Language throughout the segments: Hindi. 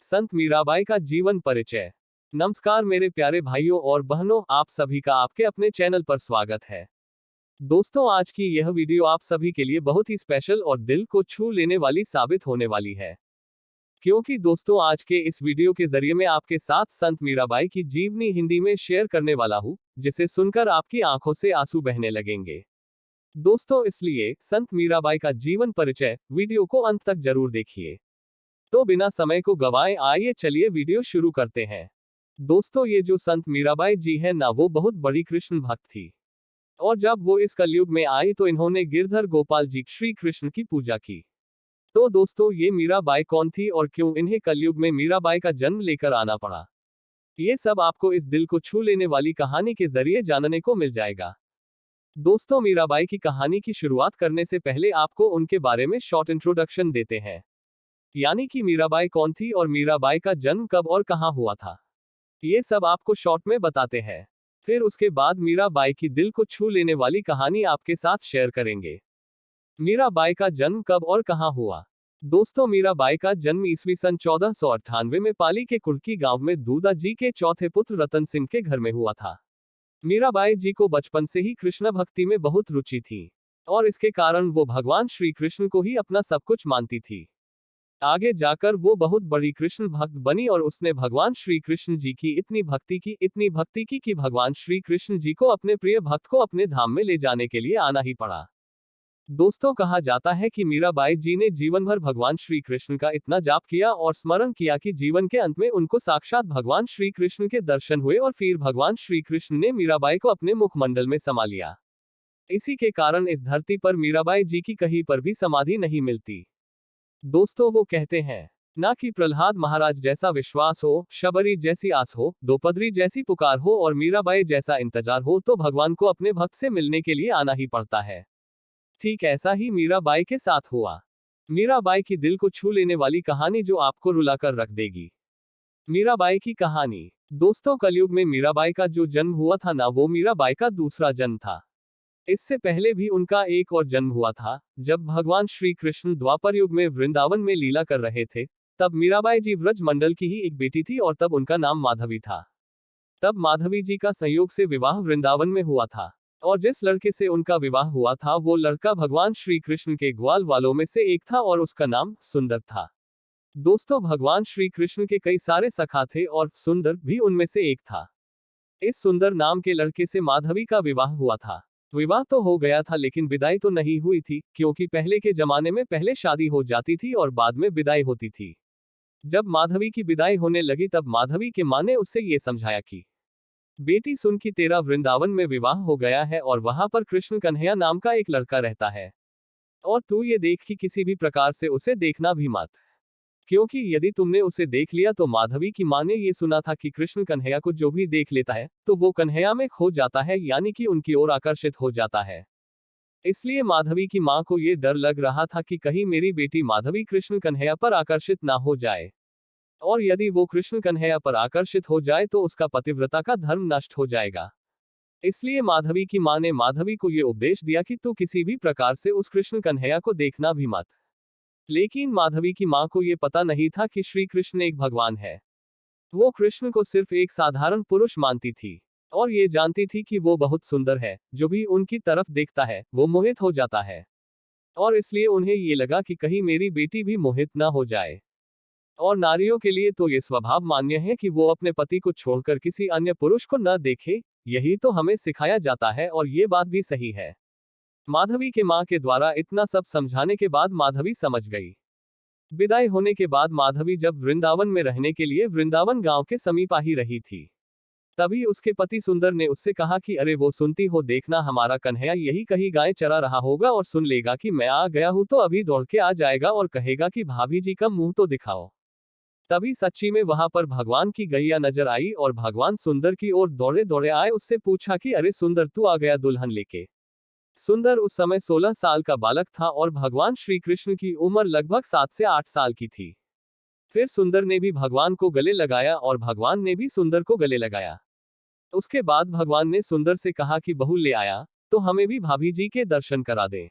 संत मीराबाई का जीवन परिचय। नमस्कार मेरे प्यारे भाइयों और बहनों, आप सभी का आपके अपने चैनल पर स्वागत है। दोस्तों, आज की यह वीडियो आप सभी के लिए बहुत ही स्पेशल और दिल को छू लेने वाली साबित होने वाली है। क्योंकि दोस्तों, आज के इस वीडियो के जरिए मैं आपके साथ संत मीराबाई की जीवनी हिंदी में शेयर करने वाला हूँ, जिसे सुनकर आपकी आंखों से आंसू बहने लगेंगे। दोस्तों, इसलिए संत मीराबाई का जीवन परिचय वीडियो को अंत तक जरूर देखिए। तो बिना समय को गवाए आइए चलिए वीडियो शुरू करते हैं। दोस्तों, ये जो संत मीराबाई जी है ना, वो बहुत बड़ी कृष्ण भक्त थी। और जब वो इस कलयुग में आई तो इन्होंने गिरधर गोपाल जी श्री कृष्ण की पूजा की। तो दोस्तों, ये मीराबाई कौन थी और क्यों इन्हें कलयुग में मीराबाई का जन्म लेकर आना पड़ा, ये सब आपको इस दिल को छू लेने वाली कहानी के जरिए जानने को मिल जाएगा। दोस्तों, मीराबाई की कहानी की शुरुआत करने से पहले आपको उनके बारे में शॉर्ट इंट्रोडक्शन देते हैं। यानी कि मीराबाई कौन थी और मीराबाई का जन्म कब और कहां हुआ था, ये सब आपको शॉर्ट में बताते हैं। फिर उसके बाद मीराबाई की दिल को छू लेने वाली कहानी आपके साथ शेयर करेंगे। मीराबाई का जन्म कब और कहां हुआ। दोस्तों, मीराबाई का जन्म ईस्वी सन 1498 में पाली के कुर्की गांव में दूधा जी के चौथे पुत्र रतन सिंह के घर में हुआ था। मीराबाई जी को बचपन से ही कृष्ण भक्ति में बहुत रुचि थी और इसके कारण वो भगवान श्री कृष्ण को ही अपना सब कुछ मानती थी। आगे जाकर वो बहुत बड़ी कृष्ण भक्त बनी और उसने भगवान श्री कृष्ण जी की इतनी भक्ति की कि भगवान श्री कृष्ण जी को अपने प्रिय भक्त को अपने धाम में ले जाने के लिए आना ही पड़ा। दोस्तों, कहा जाता है कि मीराबाई जी ने जीवन भर भगवान श्री कृष्ण का इतना जाप किया और स्मरण किया कि जीवन के अंत में उनको साक्षात भगवान श्री कृष्ण के दर्शन हुए और फिर भगवान श्री कृष्ण ने मीराबाई को अपने मुखमंडल में समा लिया। इसी के कारण इस धरती पर मीराबाई जी की कहीं पर भी समाधि नहीं मिलती। दोस्तों, वो कहते हैं ना कि प्रहलाद महाराज जैसा विश्वास हो, शबरी जैसी आस हो, द्रौपदी जैसी पुकार हो और मीराबाई जैसा इंतजार हो तो भगवान को अपने भक्त से मिलने के लिए आना ही पड़ता है। ठीक ऐसा ही मीराबाई के साथ हुआ। मीराबाई की दिल को छू लेने वाली कहानी जो आपको रुलाकर रख देगी। मीराबाई की कहानी। दोस्तों, कलयुग में मीराबाई का जो जन्म हुआ था ना, वो मीराबाई का दूसरा जन्म था। इससे पहले भी उनका एक और जन्म हुआ था, जब भगवान श्री कृष्ण द्वापर युग में वृंदावन में लीला कर रहे थे। तब मीराबाई जी व्रज मंडल की ही एक बेटी थी और तब उनका नाम माधवी था। तब माधवी जी का संयोग से विवाह वृंदावन में हुआ था और जिस लड़के से उनका विवाह हुआ था वो लड़का भगवान श्री कृष्ण के ग्वाल वालों में से एक था और उसका नाम सुंदर था। दोस्तों, भगवान श्री कृष्ण के कई सारे सखा थे और सुंदर भी उनमें से एक था। इस सुंदर नाम के लड़के से माधवी का विवाह हुआ था। विवाह तो हो गया था लेकिन विदाई तो नहीं हुई थी, क्योंकि पहले के जमाने में पहले शादी हो जाती थी और बाद में विदाई होती थी। जब माधवी की विदाई होने लगी तब माधवी के माँ ने उससे ये समझाया कि बेटी सुन कि तेरा वृंदावन में विवाह हो गया है और वहां पर कृष्ण कन्हैया नाम का एक लड़का रहता है और तू ये देख कि किसी भी प्रकार से उसे देखना भी मत, क्योंकि यदि तुमने उसे देख लिया तो माधवी की माँ ने ये सुना था कि कृष्ण कन्हैया को जो भी देख लेता है तो वो कन्हैया में खो जाता है, यानी कि उनकी ओर आकर्षित हो जाता है। इसलिए माधवी की माँ को ये डर लग रहा था कि कहीं मेरी बेटी माधवी कृष्ण कन्हैया पर आकर्षित ना हो जाए, और यदि वो कृष्ण कन्हैया पर आकर्षित हो जाए तो उसका पतिव्रता का धर्म नष्ट हो जाएगा। इसलिए माधवी की माँ ने माधवी को ये उपदेश दिया कि तू किसी भी प्रकार से उस कृष्ण कन्हैया को देखना भी मत। लेकिन माधवी की माँ को ये पता नहीं था कि श्री कृष्ण एक भगवान है। वो कृष्ण को सिर्फ एक साधारण पुरुष मानती थी और ये जानती थी कि वो बहुत सुंदर है, जो भी उनकी तरफ देखता है वो मोहित हो जाता है। और इसलिए उन्हें ये लगा कि कहीं मेरी बेटी भी मोहित ना हो जाए। और नारियों के लिए तो ये स्वभाव मान्य है कि वो अपने पति को छोड़कर किसी अन्य पुरुष को न देखे, यही तो हमें सिखाया जाता है और ये बात भी सही है। माधवी के माँ के द्वारा इतना सब समझाने के बाद माधवी समझ गई। विदाई होने के बाद माधवी जब वृंदावन में रहने के लिए वृंदावन गांव के समीप आ ही रही थी, तभी उसके पति सुंदर ने उससे कहा कि अरे वो सुनती हो, देखना हमारा कन्हैया यही कहीं गाय चरा रहा होगा और सुन लेगा कि मैं आ गया हूं तो अभी दौड़ के आ जाएगा और कहेगा कि भाभी जी का मुंह तो दिखाओ। तभी सच्ची में वहां पर भगवान की गैया नजर आई और भगवान सुंदर की ओर दौड़े दौड़े आए। उससे पूछा कि अरे सुंदर, तू आ गया दुल्हन लेके। सुंदर उस समय 16 साल का बालक था और भगवान श्री कृष्ण की उम्र लगभग 7 से 8 साल की थी। फिर सुंदर ने भी भगवान को गले लगाया और भगवान ने भी सुंदर को गले लगाया। उसके बाद भगवान ने सुंदर से कहा कि बहू ले आया तो हमें भी भाभी जी के दर्शन करा दे।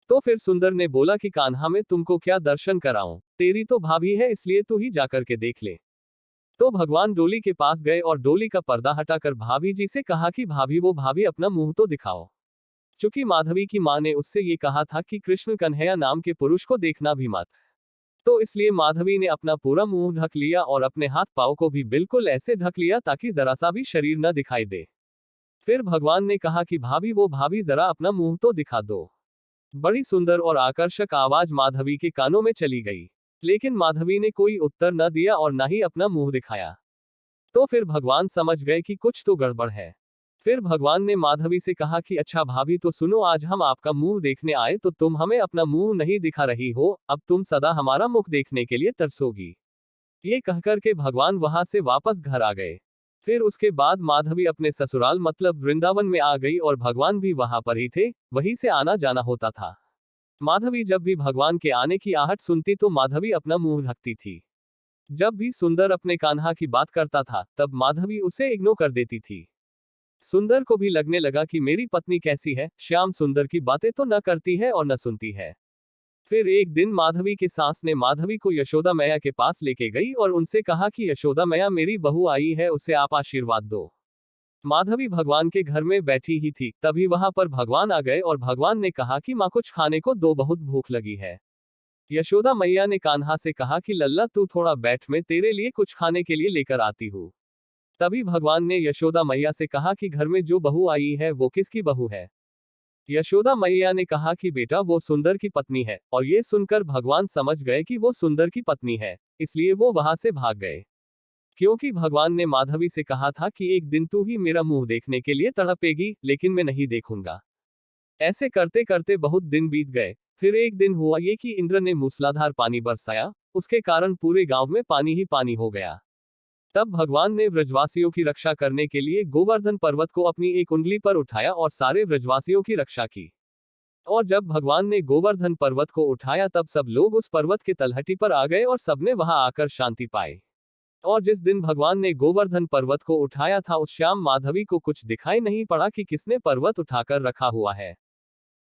तो फिर सुंदर ने बोला कि कान्हा मैं तुमको क्या दर्शन कराऊं, तेरी तो भाभी है इसलिए तू ही जाकर के देख ले। तो भगवान डोली के पास गए और डोली का पर्दा हटाकर भाभी जी से कहा कि भाभी वो भाभी अपना मुंह तो दिखाओ। चूंकि माधवी की मां ने उससे ये कहा था कि कृष्ण कन्हैया नाम के पुरुष को देखना भी मत, तो इसलिए माधवी ने अपना पूरा मुंह ढक लिया और अपने हाथ पांव को भी बिल्कुल ऐसे ढक लिया ताकि जरा सा भी शरीर न दिखाई दे। फिर भगवान ने कहा कि भाभी वो भाभी जरा अपना मुंह तो दिखा दो। बड़ी सुंदर और आकर्षक आवाज माधवी के कानों में चली गई, लेकिन माधवी ने कोई उत्तर न दिया और न ही अपना मुंह दिखाया। तो फिर भगवान समझ गए कि कुछ तो गड़बड़ है। फिर भगवान ने माधवी से कहा कि अच्छा भाभी तो सुनो, आज हम आपका मुंह देखने आए तो तुम हमें अपना मुंह नहीं दिखा रही हो, अब तुम सदा हमारा मुख देखने के लिए तरसोगी। ये कहकर के भगवान वहां से वापस घर आ गए। फिर उसके बाद माधवी अपने ससुराल मतलब वृंदावन में आ गई और भगवान भी वहां पर ही थे, वहीं से आना जाना होता था। माधवी जब भी भगवान के आने की आहट सुनती तो माधवी अपना मुंह ढकती थी। जब भी सुंदर अपने कान्हा की बात करता था तब माधवी उसे इग्नोर कर देती थी। सुंदर को भी लगने लगा कि मेरी पत्नी कैसी है, श्याम सुंदर की बातें तो न करती है और न सुनती है। फिर एक दिन माधवी की सास ने माधवी को यशोदा मैया के पास लेके गई और उनसे कहा कि यशोदा मैया मेरी बहू आई है, उसे आप आशीर्वाद दो। माधवी भगवान के घर में बैठी ही थी, तभी वहां पर भगवान आ गए और भगवान ने कहा कि माँ कुछ खाने को दो, बहुत भूख लगी है। यशोदा मैया ने कान्हा से कहा कि लल्ला तू थोड़ा बैठ, मैं तेरे लिए कुछ खाने के लिए लेकर आती हूँ। तभी भगवान ने यशोदा मैया से कहा कि घर में जो बहू आई है वो किसकी बहू है। यशोदा मैया ने कहा कि बेटा वो सुंदर की पत्नी है, और ये सुनकर भगवान समझ गए कि वो सुंदर की पत्नी है, इसलिए वो वहां से भाग गए। क्योंकि भगवान ने माधवी से कहा था कि एक दिन तू ही मेरा मुंह देखने के लिए तड़पेगी, लेकिन मैं नहीं देखूंगा। ऐसे करते करते बहुत दिन बीत गए। फिर एक दिन हुआ ये कि इंद्र ने मूसलाधार पानी बरसाया, उसके कारण पूरे गांव में पानी ही पानी हो गया। तब भगवान ने व्रजवासियों की रक्षा करने के लिए गोवर्धन पर्वत को अपनी एक उंगली पर उठाया और सारे व्रजवासियों की रक्षा की। और जब भगवान ने गोवर्धन पर्वत को उठाया तब सब लोग उस पर्वत के तलहटी पर आ गए और सबने वहां आकर शांति पाई। और जिस दिन भगवान ने गोवर्धन पर्वत को उठाया था उस शाम माधवी को कुछ दिखाई नहीं पड़ा कि किसने पर्वत उठाकर रखा हुआ है।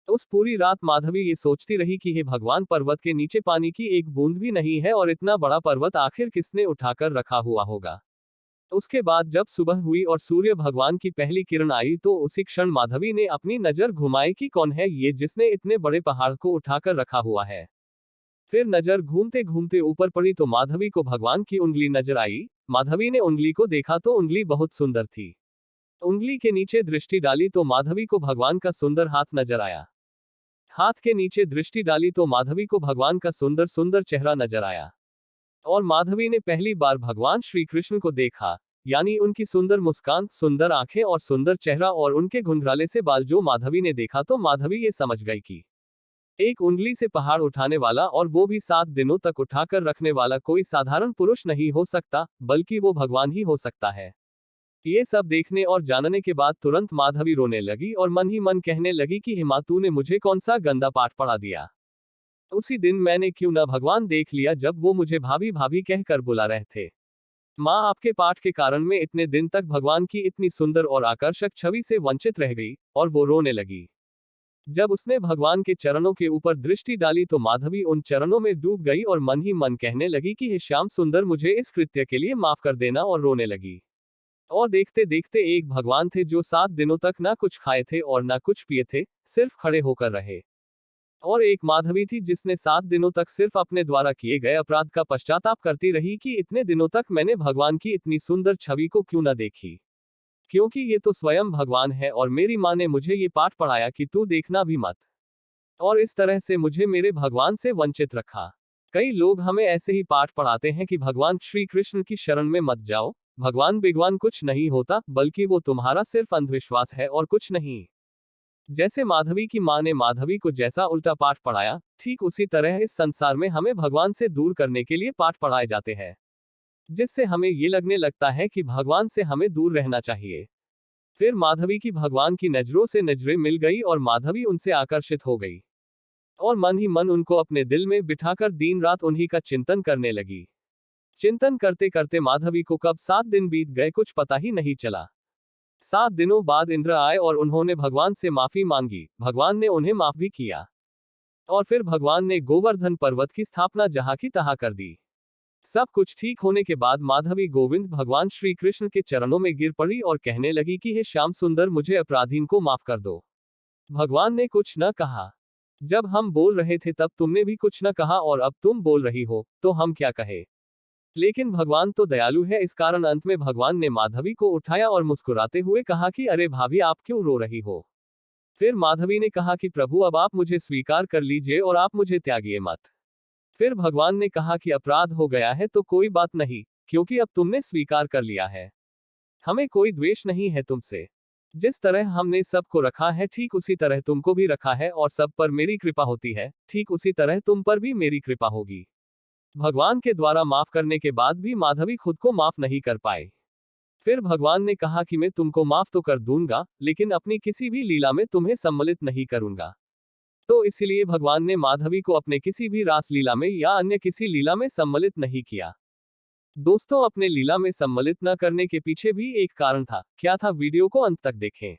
उस पूरी रात माधवी ये सोचती रही कि हे भगवान, पर्वत के नीचे पानी की एक बूंद भी नहीं है और इतना बड़ा पर्वत आखिर किसने उठाकर रखा हुआ होगा। उसके बाद जब सुबह हुई और सूर्य भगवान की पहली किरण आई तो उसी क्षण माधवी ने अपनी नजर घुमाई कि कौन है ये जिसने इतने बड़े पहाड़ को उठाकर रखा हुआ है। फिर नजर घूमते घूमते ऊपर पड़ी तो माधवी को भगवान की उंगली नजर आई। माधवी ने उंगली को देखा तो उंगली बहुत सुंदर थी। उंगली के नीचे दृष्टि डाली तो माधवी को भगवान का सुंदर हाथ नजर आया। हाथ के नीचे दृष्टि डाली तो माधवी को भगवान का सुंदर सुंदर चेहरा नजर आया। और माधवी ने पहली बार भगवान श्री कृष्ण को देखा, यानी उनकी सुंदर मुस्कान, सुंदर आंखें और सुंदर चेहरा और उनके घुंघराले से बाल जो माधवी ने देखा तो माधवी ये समझ गई कि एक उंगली से पहाड़ उठाने वाला और वो भी 7 दिनों तक उठाकर रखने वाला कोई साधारण पुरुष नहीं हो सकता, बल्कि वो भगवान ही हो सकता है। ये सब देखने और जानने के बाद तुरंत माधवी रोने लगी और मन ही मन कहने लगी कि हिमा तूने मुझे कौन सा गंदा पाठ पढ़ा दिया। उसी दिन मैंने क्यों न भगवान देख लिया जब वो मुझे भाभी भाभी कहकर बुला रहे थे। माँ आपके पाठ के कारण मैं इतने दिन तक भगवान की इतनी सुंदर और आकर्षक छवि से वंचित रह गई। और वो रोने लगी। जब उसने भगवान के चरणों के ऊपर दृष्टि डाली तो माधवी उन चरणों में डूब गई और मन ही मन कहने लगी कि हे श्याम सुंदर, मुझे इस कृत्य के लिए माफ कर देना, और रोने लगी। और देखते देखते एक भगवान थे जो 7 दिनों तक ना कुछ खाए थे और ना कुछ पिए थे, सिर्फ खड़े होकर रहे। और एक माधवी थी जिसने 7 दिनों तक सिर्फ अपने द्वारा किए गए अपराध का पश्चाताप करती रही कि इतने दिनों तक मैंने भगवान की इतनी सुंदर छवि को क्यों न देखी, क्योंकि ये तो स्वयं भगवान है और मेरी माँ ने मुझे ये पाठ पढ़ाया कि तू देखना भी मत। और इस तरह से मुझे मेरे भगवान से वंचित रखा। कई लोग हमें ऐसे ही पाठ पढ़ाते हैं कि भगवान श्री कृष्ण की शरण में मत जाओ, भगवान बिगवान कुछ नहीं होता, बल्कि वो तुम्हारा सिर्फ अंधविश्वास है और कुछ नहीं। जैसे माधवी की माँ ने माधवी को जैसा उल्टा पाठ पढ़ाया, ठीक उसी तरह इस संसार में हमें भगवान से दूर करने के लिए पाठ पढ़ाए जाते हैं, जिससे हमें ये लगने लगता है कि भगवान से हमें दूर रहना चाहिए। फिर माधवी की भगवान की नजरों से नजरें मिल गई और माधवी उनसे आकर्षित हो गई। और मन ही मन उनको अपने दिल में बिठाकर दिन रात उन्हीं का चिंतन करने लगी। चिंतन करते करते माधवी को कब 7 दिन बीत गए कुछ पता ही नहीं चला। 7 दिनों बाद इंद्र आए और उन्होंने भगवान से माफी मांगी। भगवान ने उन्हें माफ भी किया। और फिर भगवान ने गोवर्धन पर्वत की स्थापना जहां की तहां कर दी। सब कुछ ठीक होने के बाद माधवी गोविंद भगवान श्री कृष्ण के चरणों में गिर पड़ी और कहने लगी कि हे श्याम सुंदर, मुझे अपराधीन को माफ कर दो। भगवान ने कुछ न कहा। जब हम बोल रहे थे तब तुमने भी कुछ न कहा और अब तुम बोल रही हो, तो हम क्या कहे। लेकिन भगवान तो दयालु है, इस कारण अंत में भगवान ने माधवी को उठाया और मुस्कुराते हुए कहा कि अरे भाभी, आप क्यों रो रही हो। फिर माधवी ने कहा कि प्रभु, अब आप मुझे स्वीकार कर लीजिए और आप मुझे त्यागिए मत। फिर भगवान ने कहा कि अपराध हो गया है तो कोई बात नहीं, क्योंकि अब तुमने स्वीकार कर लिया है। हमें कोई द्वेष नहीं है तुमसे। जिस तरह हमने सबको रखा है ठीक उसी तरह तुमको भी रखा है, और सब पर मेरी कृपा होती है, ठीक उसी तरह तुम पर भी मेरी कृपा होगी। भगवान के द्वारा माफ करने के बाद भी माधवी खुद को माफ नहीं कर पाए। फिर भगवान ने कहा कि मैं तुमको माफ तो कर दूंगा, लेकिन अपनी किसी भी लीला में तुम्हें सम्मिलित नहीं करूंगा। तो इसलिए भगवान ने माधवी को अपने किसी भी रास लीला में या अन्य किसी लीला में सम्मिलित नहीं किया। दोस्तों, अपने लीला में सम्मिलित न करने के पीछे भी एक कारण था। क्या था, वीडियो को अंत तक देखें।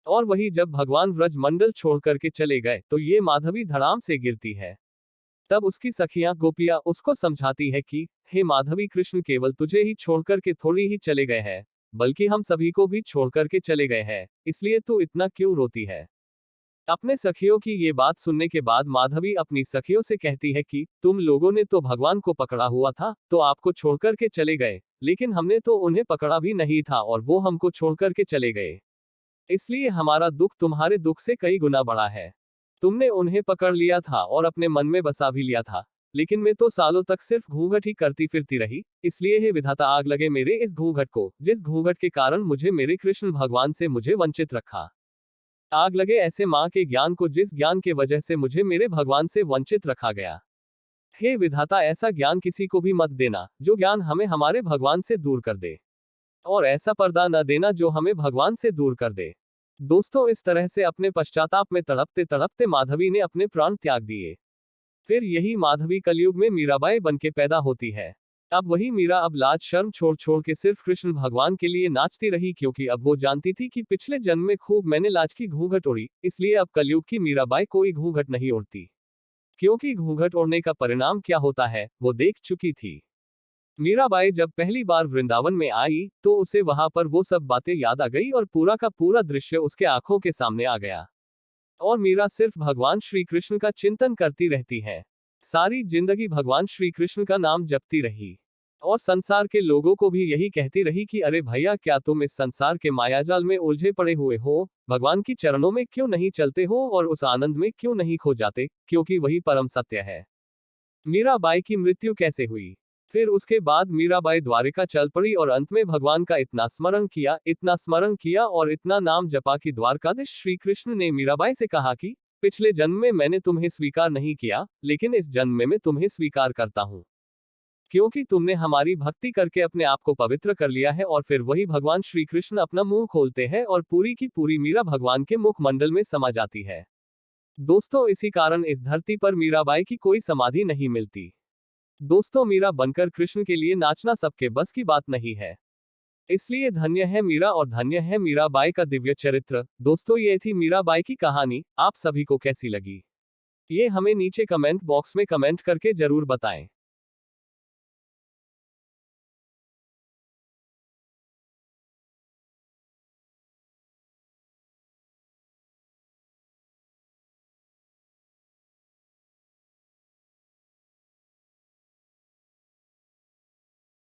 और वही जब भगवान व्रज मंडल छोड़ करके चले गए तो ये माधवी धड़ाम से गिरती है। तब उसकी सखियां गोपियां उसको समझाती है कि हे माधवी, कृष्ण केवल तुझे ही छोड़कर के थोड़ी ही चले गए हैं, बल्कि हम सभी को भी छोड़कर के चले गए हैं, इसलिए तू इतना क्यों रोती है। अपने सखियों की ये बात सुनने के बाद माधवी अपनी सखियों से कहती है कि तुम लोगों ने तो भगवान को पकड़ा हुआ था, तो आपको छोड़कर के चले गए, लेकिन हमने तो उन्हें पकड़ा भी नहीं था और वो हमको छोड़कर के चले गए। इसलिए हमारा दुख तुम्हारे दुख से कई गुना बड़ा है। तुमने उन्हें पकड़ लिया था और अपने मन में बसा भी लिया था, लेकिन मैं तो सालों तक सिर्फ घूंघट ही करती फिरती रही। इसलिए हे विधाता, आग लगे मेरे इस घूंघट को, जिस घूंघट के कारण मुझे मेरे कृष्ण भगवान से मुझे वंचित रखा। आग लगे ऐसे मां के ज्ञान को, जिस ज्ञान के वजह से मुझे मेरे भगवान से वंचित रखा गया। हे विधाता, ऐसा ज्ञान किसी को भी मत देना जो ज्ञान हमें हमारे भगवान से दूर कर दे, और ऐसा पर्दा न देना जो हमें भगवान से दूर कर दे। दोस्तों, इस तरह से अपने पश्चाताप में तड़पते तड़पते माधवी ने अपने प्राण त्याग दिए। फिर यही माधवी कलयुग में मीराबाई बनके पैदा होती है। अब वही मीरा अब लाज शर्म छोड़ छोड़ के सिर्फ कृष्ण भगवान के लिए नाचती रही, क्योंकि अब वो जानती थी कि पिछले जन्म में खूब मैंने लाज की घूंघट ओढ़ी, इसलिए अब कलयुग की मीराबाई कोई घूंघट नहीं ओढ़ती, क्योंकि घूंघट ओढ़ने का परिणाम क्या होता है वो देख चुकी थी। मीराबाई जब पहली बार वृंदावन में आई तो उसे वहां पर वो सब बातें याद आ गई और पूरा का पूरा दृश्य उसके आंखों के सामने आ गया। और मीरा सिर्फ भगवान श्री कृष्ण का चिंतन करती रहती है। सारी जिंदगी भगवान श्री कृष्ण का नाम जपती रही और संसार के लोगों को भी यही कहती रही कि अरे भैया, क्या तुम इस संसार के मायाजाल में उलझे पड़े हुए हो, भगवान की चरणों में क्यों नहीं चलते हो और उस आनंद में क्यों नहीं खो जाते, क्योंकि वही परम सत्य है। मीराबाई की मृत्यु कैसे हुई? फिर उसके बाद मीराबाई द्वारिका चल पड़ी और अंत में भगवान का इतना स्मरण किया और इतना नाम जपा कि द्वारकाधीश श्री कृष्ण ने मीराबाई से कहा कि पिछले जन्म में मैंने तुम्हें स्वीकार नहीं किया, लेकिन इस जन्म में मैं तुम्हें स्वीकार करता हूं, क्योंकि तुमने हमारी भक्ति करके अपने आप को पवित्र कर लिया है। और फिर वही भगवान श्री कृष्ण अपना मुंह खोलते हैं और पूरी की पूरी मीरा भगवान के मुख मंडल में समा जाती है। दोस्तों, इसी कारण इस धरती पर मीराबाई की कोई समाधि नहीं मिलती। दोस्तों, मीरा बनकर कृष्ण के लिए नाचना सबके बस की बात नहीं है। इसलिए धन्य है मीरा और धन्य है मीराबाई का दिव्य चरित्र। दोस्तों, ये थी मीराबाई की कहानी। आप सभी को कैसी लगी ये हमें नीचे कमेंट बॉक्स में कमेंट करके जरूर बताएं।